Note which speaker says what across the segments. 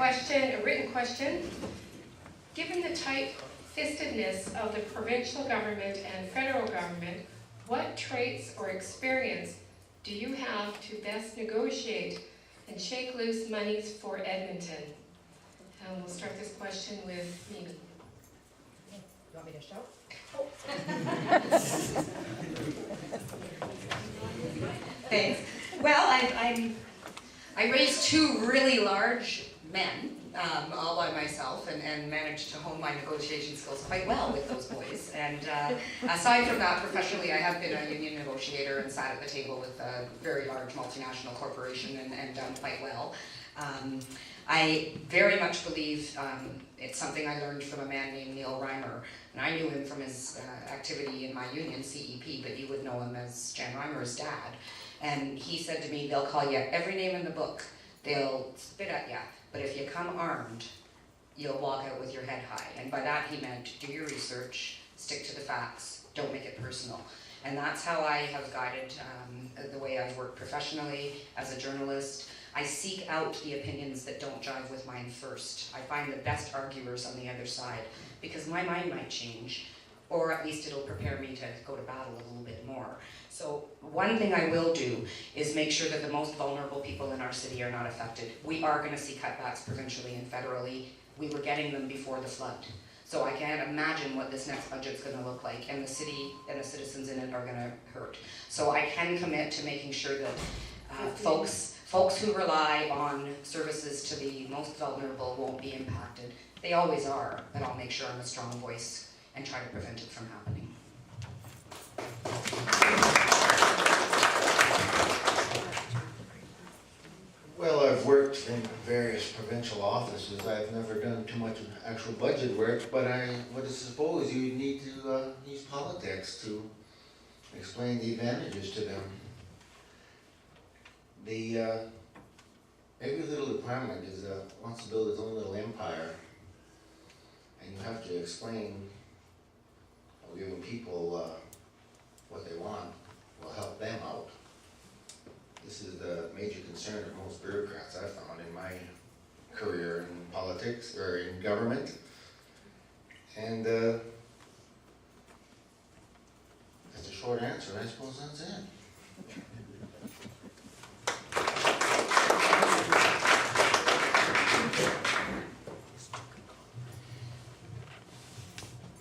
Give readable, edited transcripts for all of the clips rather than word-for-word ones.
Speaker 1: a written question. Given the tight-fistedness of the provincial government and federal government, what traits or experience do you have to best negotiate and shake loose monies for Edmonton? And we'll start this question with Mimi.
Speaker 2: You want me to show? Thanks. Well, I raised two really large men all by myself and managed to hone my negotiation skills quite well with those boys. And aside from that, professionally, I have been a union negotiator and sat at the table with a very large multinational corporation and done quite well. I very much believe it's something I learned from a man named Neil Reimer, and I knew him from his activity in my union, CEP, but you would know him as Jan Reimer's dad. And he said to me, they'll call you every name in the book, they'll spit at you, but if you come armed, you'll walk out with your head high. And by that he meant, do your research, stick to the facts, don't make it personal. And that's how I have guided the way I've worked professionally as a journalist. I seek out the opinions that don't jive with mine first. I find the best arguers on the other side, because my mind might change, or at least it'll prepare me to go to battle a little bit more. So one thing I will do is make sure that the most vulnerable people in our city are not affected. We are going to see cutbacks provincially and federally. We were getting them before the flood. So I can't imagine what this next budget's going to look like, and the city and the citizens in it are going to hurt. So I can commit to making sure that folks who rely on services to the most vulnerable won't be impacted. They always are, but I'll make sure I'm a strong voice and try to prevent it from happening.
Speaker 3: Well, I've worked in various provincial offices. I've never done too much actual budget work, but I would suppose you need to use politics to explain the advantages to them. Every little department wants to build its own little empire, and you have to explain how giving people what they want will help them out. This is the major concern of most bureaucrats I've found in my career in politics or in government. And that's a short answer. I suppose that's it.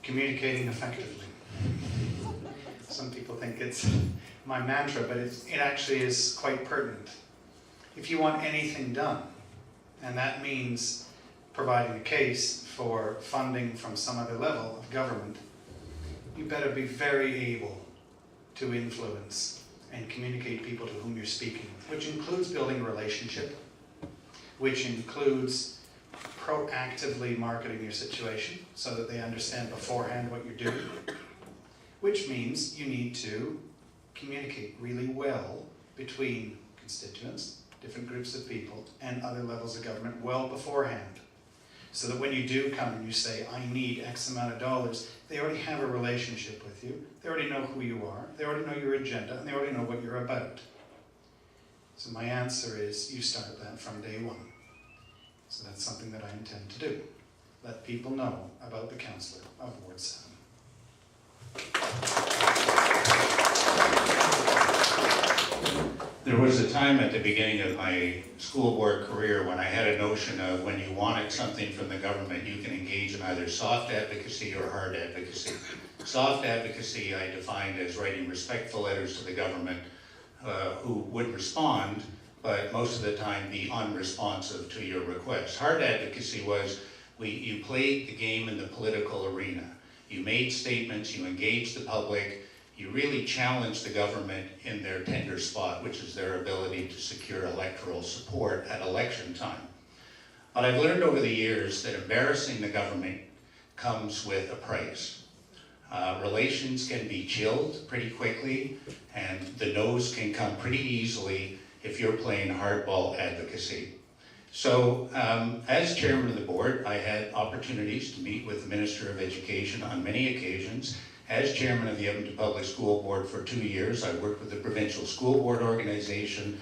Speaker 4: Communicating effectively. Some people think it's my mantra, but it actually is quite pertinent. If you want anything done, and that means providing a case for funding from some other level of government, you better be very able to influence and communicate people to whom you're speaking, which includes building a relationship, which includes proactively marketing your situation so that they understand beforehand what you're doing, which means you need to communicate really well between constituents, different groups of people, and other levels of government well beforehand. So that when you do come and you say, I need X amount of dollars, they already have a relationship with you, they already know who you are, they already know your agenda, and they already know what you're about. So my answer is, you start that from day one. So that's something that I intend to do. Let people know about the councillor of Ward 7.
Speaker 5: There was a time at the beginning of my school board career when I had a notion of when you wanted something from the government, you can engage in either soft advocacy or hard advocacy. Soft advocacy I defined as writing respectful letters to the government who would respond, but most of the time be unresponsive to your requests. Hard advocacy was you played the game in the political arena. You made statements, you engaged the public, you really challenged the government in their tender spot, which is their ability to secure electoral support at election time. But I've learned over the years that embarrassing the government comes with a price. Relations can be chilled pretty quickly, and the no's can come pretty easily if you're playing hardball advocacy. So as chairman of the board, I had opportunities to meet with the Minister of Education on many occasions. As chairman of the Edmonton Public School Board for 2 years, I worked with the provincial school board organization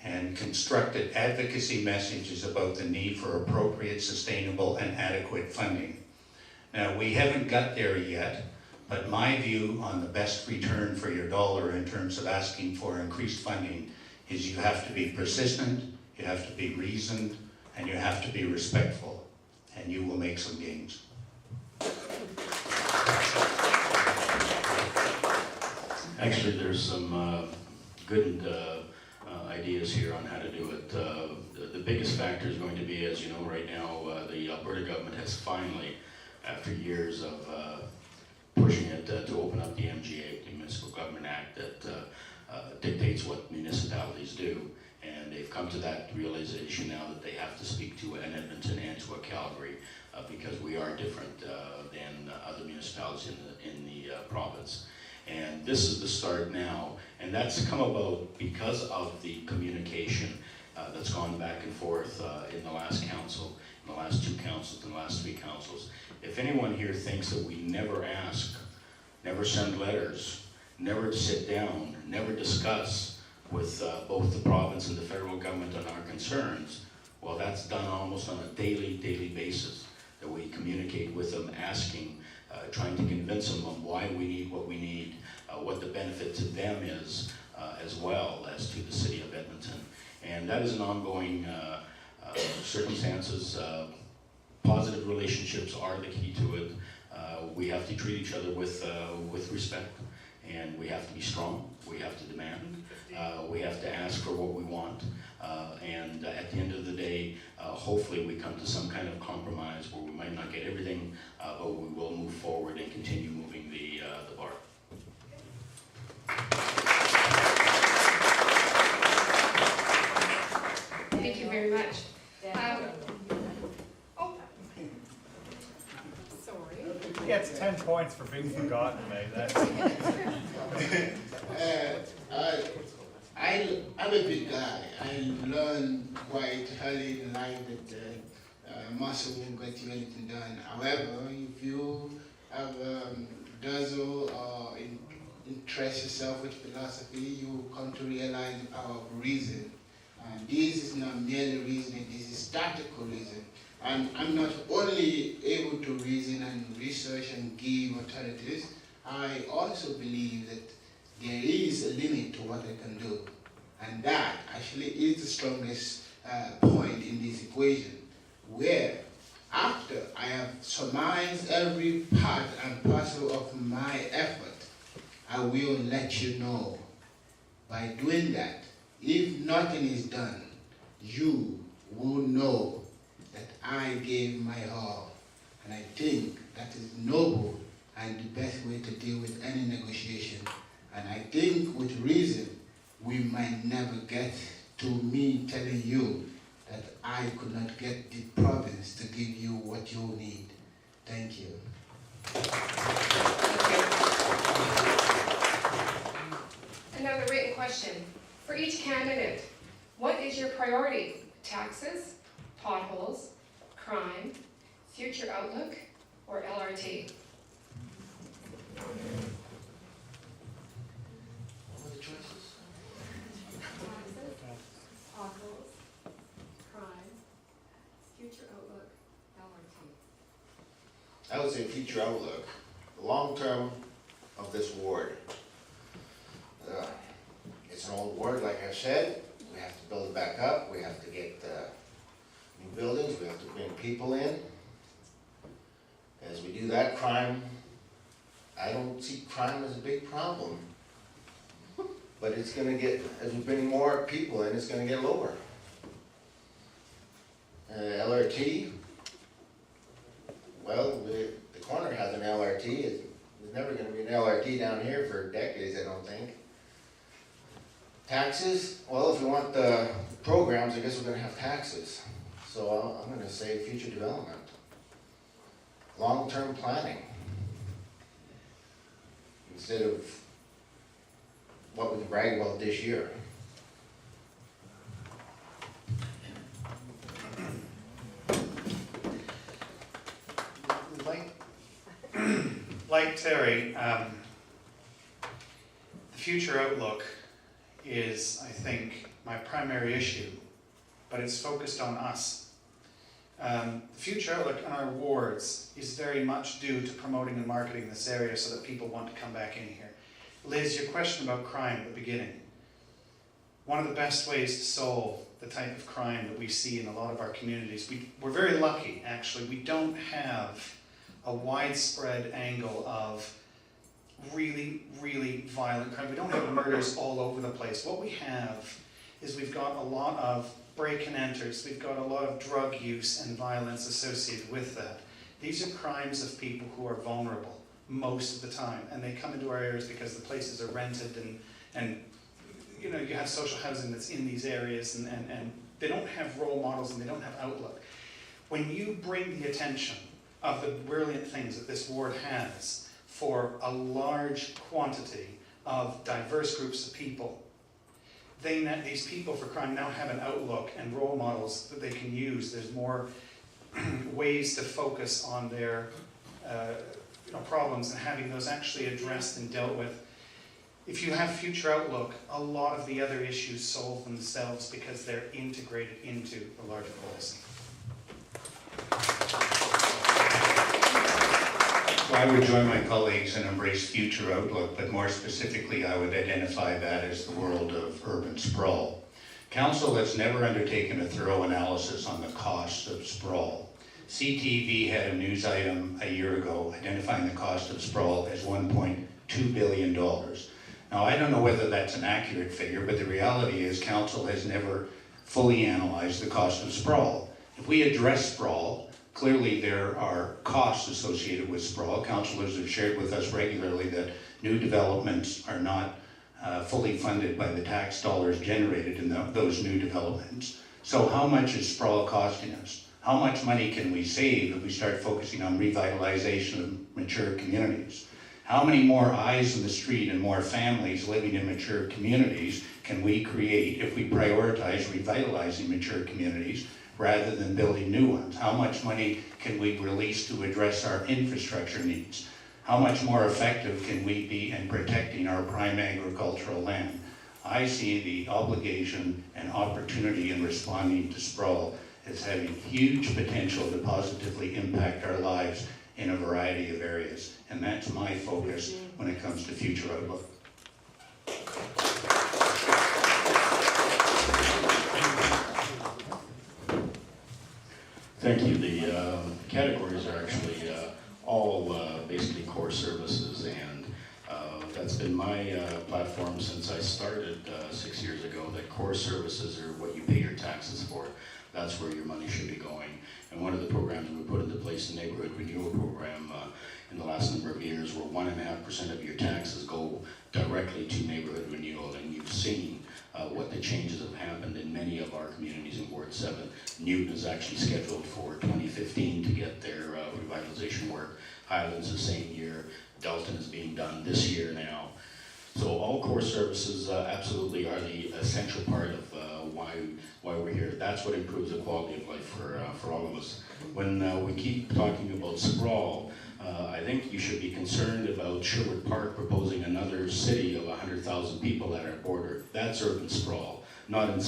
Speaker 5: and constructed advocacy messages about the need for appropriate, sustainable, and adequate funding. Now, we haven't got there yet, but my view on the best return for your dollar in terms of asking for increased funding is you have to be persistent, you have to be reasoned, and you have to be respectful, and you will make some gains.
Speaker 6: Actually, there's some good ideas here on how to do it. The biggest factor is going to be, as you know right now, the Alberta government has finally, after years of pushing it to open up the MGA, the Municipal Government Act, that dictates what municipalities do. And they've come to that realization now that they have to speak to an Edmonton and to a Calgary because we are different than other municipalities in the province. And this is the start now, and that's come about because of the communication that's gone back and forth in the last council, in the last 2 councils, in the last 3 councils. If anyone here thinks that we never ask, never send letters, never sit down, never discuss with both the province and the federal government on our concerns, well, that's done almost on a daily basis, that we communicate with them, asking, trying to convince them of why we need what we need, what the benefit to them is, as well as to the city of Edmonton. And that is an ongoing circumstances. Positive relationships are the key to it. We have to treat each other with respect, and we have to be strong, we have to demand, we have to ask for what we want, and at the end of the day, hopefully we come to some kind of compromise where we might not get everything, but we will move forward and continue moving the bar.
Speaker 1: Thank you very much. Oh, sorry.
Speaker 7: He gets 10 points for being forgotten, mate. That's
Speaker 8: I'm a big guy. I learned quite early in life that muscle won't get you anything done. However, if you have dazzle or interest yourself with philosophy, you come to realize the power of reason. And this is not merely reasoning, this is tactical reason. And I'm not only able to reason and research and give alternatives, I also believe that there is a limit to what I can do. And that actually is the strongest point in this equation, where after I have surmised every part and parcel of my effort, I will let you know. By doing that, if nothing is done, you will know that I gave my all. And I think that is noble and the best way to deal with any negotiation. And I think with reason, we might never get to me telling you that I could not get the province to give you what you need. Thank you.
Speaker 1: Another written question. For each candidate, what is your priority? Taxes, potholes, crime, future outlook, or LRT?
Speaker 3: What were the choices?
Speaker 1: Potholes, crime, future outlook, LRT.
Speaker 3: I would say future outlook, the long term of this ward. It's an old ward, like I said. We have to build it back up. We have to get new buildings. We have to bring people in. As we do that, crime, I don't see crime as a big problem. But it's going to get, as we bring more people in, it's going to get lower. LRT, well, the corner has an LRT. There's never going to be an LRT down here for decades, I don't think. Taxes, well, if we want the programs, I guess we're going to have taxes. So I'm going to say future development. Long-term planning. Instead of what we can brag about this year.
Speaker 4: Like Terry, the future outlook is, I think, my primary issue, but it's focused on us. The future outlook on our wards is very much due to promoting and marketing this area so that people want to come back in here. Liz, your question about crime at the beginning. One of the best ways to solve the type of crime that we see in a lot of our communities, we're very lucky, actually. We don't have a widespread angle of really, really violent crime. We don't have murders all over the place. What we have is we've got a lot of break and enters. We've got a lot of drug use and violence associated with that. These are crimes of people who are vulnerable most of the time, and they come into our areas because the places are rented and you know, you have social housing that's in these areas, and they don't have role models and they don't have outlook. When you bring the attention of the brilliant things that this ward has for a large quantity of diverse groups of people, these people for crime now have an outlook and role models that they can use. There's more ways to focus on their problems and having those actually addressed and dealt with. If you have future outlook, a lot of the other issues solve themselves because they're integrated into the larger policy.
Speaker 5: So I would join my colleagues and embrace future outlook, but more specifically, I would identify that as the world of urban sprawl. Council has never undertaken a thorough analysis on the costs of sprawl. CTV had a news item a year ago identifying the cost of sprawl as $1.2 billion. Now, I don't know whether that's an accurate figure, but the reality is council has never fully analyzed the cost of sprawl. If we address sprawl, clearly there are costs associated with sprawl. Councillors have shared with us regularly that new developments are not fully funded by the tax dollars generated in those new developments. So how much is sprawl costing us? How much money can we save if we start focusing on revitalization of mature communities? How many more eyes in the street and more families living in mature communities can we create if we prioritize revitalizing mature communities rather than building new ones? How much money can we release to address our infrastructure needs? How much more effective can we be in protecting our prime agricultural land? I see the obligation and opportunity in responding to sprawl as having huge potential to positively impact our lives in a variety of areas. And that's my focus when it comes to future outlook.
Speaker 6: Thank you. The categories are actually all basically core services, and that's been my platform since I started 6 years ago, that core services are what you pay your taxes for. That's where your money should be going. And one of the programs we put into place, the neighborhood renewal program, in the last number of years, where 1.5% of your taxes go directly to neighborhood renewal. And you've seen what the changes have happened in many of our communities in Ward 7. Newton is actually scheduled for 2015 to get their revitalization work. Highlands the same year. Dalton is being done this year now. So all core services absolutely are the essential part of why we're here. That's what improves the quality of life for all of us. When we keep talking about sprawl, I think you should be concerned about Sherwood Park proposing another city of 100,000 people at our border. That's urban sprawl, not in